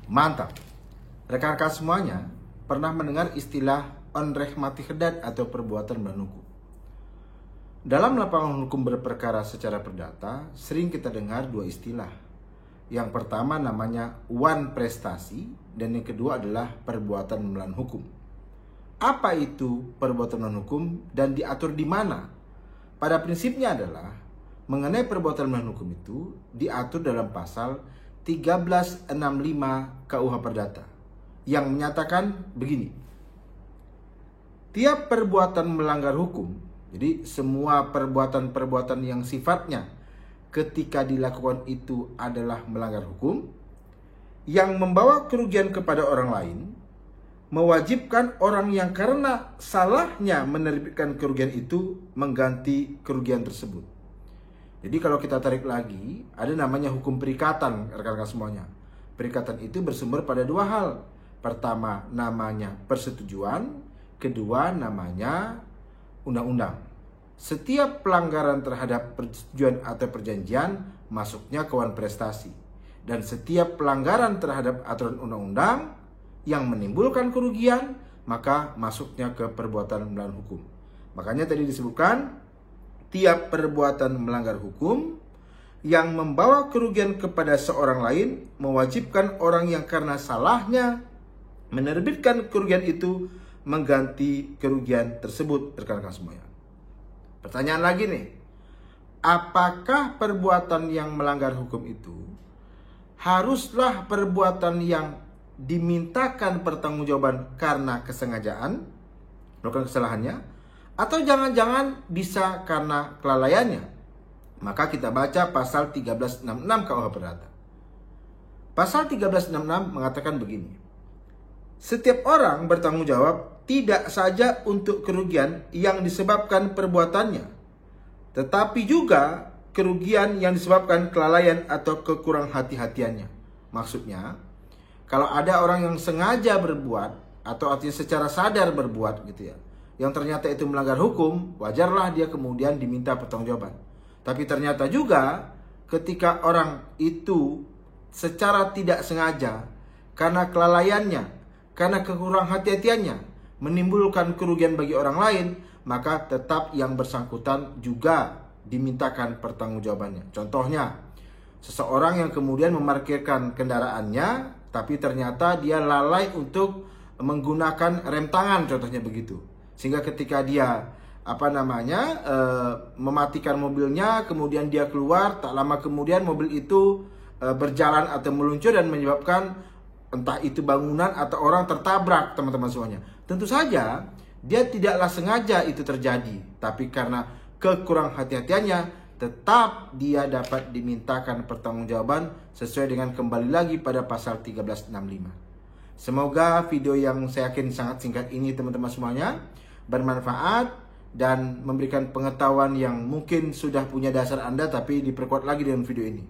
Mantap. Rekan-rekan semuanya pernah mendengar istilah onreh mati hedat atau perbuatan melawan hukum. Dalam lapangan hukum berperkara secara perdata, sering kita dengar dua istilah. Yang pertama namanya wan prestasi dan yang kedua adalah perbuatan melawan hukum. Apa itu perbuatan melawan hukum dan diatur di mana? Pada prinsipnya adalah mengenai perbuatan melawan hukum itu diatur dalam pasal 1365 KUH Perdata yang menyatakan begini. Tiap perbuatan melanggar hukum, jadi semua perbuatan-perbuatan yang sifatnya ketika dilakukan itu adalah melanggar hukum, yang membawa kerugian kepada orang lain, mewajibkan orang yang karena salahnya menerbitkan kerugian itu mengganti kerugian tersebut. Jadi kalau kita tarik lagi, ada namanya hukum perikatan, rekan-rekan semuanya. Perikatan itu bersumber pada dua hal. Pertama namanya persetujuan, kedua namanya undang-undang. Setiap pelanggaran terhadap persetujuan atau perjanjian masuknya ke wan prestasi. Dan setiap pelanggaran terhadap aturan undang-undang yang menimbulkan kerugian, maka masuknya ke perbuatan melawan hukum. Makanya tadi disebutkan tiap perbuatan melanggar hukum yang membawa kerugian kepada seorang lain mewajibkan orang yang karena salahnya menerbitkan kerugian itu mengganti kerugian tersebut, rekan-rekan semuanya. Pertanyaan lagi nih, apakah perbuatan yang melanggar hukum itu haruslah perbuatan yang dimintakan pertanggungjawaban karena kesengajaan, bukan kesalahannya, atau jangan-jangan bisa karena kelalaiannya? Maka kita baca pasal 1366 KUH Perdata. Pasal 1366 mengatakan begini. Setiap orang bertanggung jawab tidak saja untuk kerugian yang disebabkan perbuatannya, tetapi juga kerugian yang disebabkan kelalaian atau kekurang hati-hatiannya. Maksudnya, kalau ada orang yang sengaja berbuat atau artinya secara sadar berbuat gitu ya, yang ternyata itu melanggar hukum, wajarlah dia kemudian diminta pertanggungjawaban. Tapi ternyata juga ketika orang itu secara tidak sengaja, karena kelalaiannya, karena kekurang hati-hatiannya, menimbulkan kerugian bagi orang lain, maka tetap yang bersangkutan juga dimintakan pertanggungjawabannya. Contohnya, seseorang yang kemudian memarkirkan kendaraannya, tapi ternyata dia lalai untuk menggunakan rem tangan, contohnya begitu. Sehingga ketika dia mematikan mobilnya, kemudian dia keluar, tak lama kemudian mobil itu berjalan atau meluncur dan menyebabkan entah itu bangunan atau orang tertabrak, teman-teman semuanya. Tentu saja dia tidaklah sengaja itu terjadi, tapi karena kekurang hati-hatiannya tetap dia dapat dimintakan pertanggungjawaban sesuai dengan kembali lagi pada pasal 1365. Semoga video yang saya yakin sangat singkat ini teman-teman semuanya bermanfaat dan memberikan pengetahuan yang mungkin sudah punya dasar Anda tapi diperkuat lagi dengan video ini.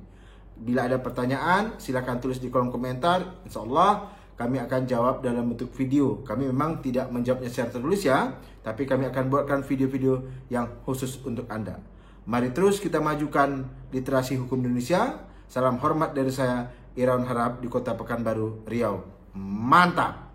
Bila ada pertanyaan silakan tulis di kolom komentar. Insya Allah kami akan jawab dalam bentuk video. Kami memang tidak menjawabnya secara tertulis ya, tapi kami akan buatkan video-video yang khusus untuk Anda. Mari terus kita majukan literasi hukum Indonesia. Salam hormat dari saya, Irawan Harahap di Kota Pekanbaru, Riau. Mantap!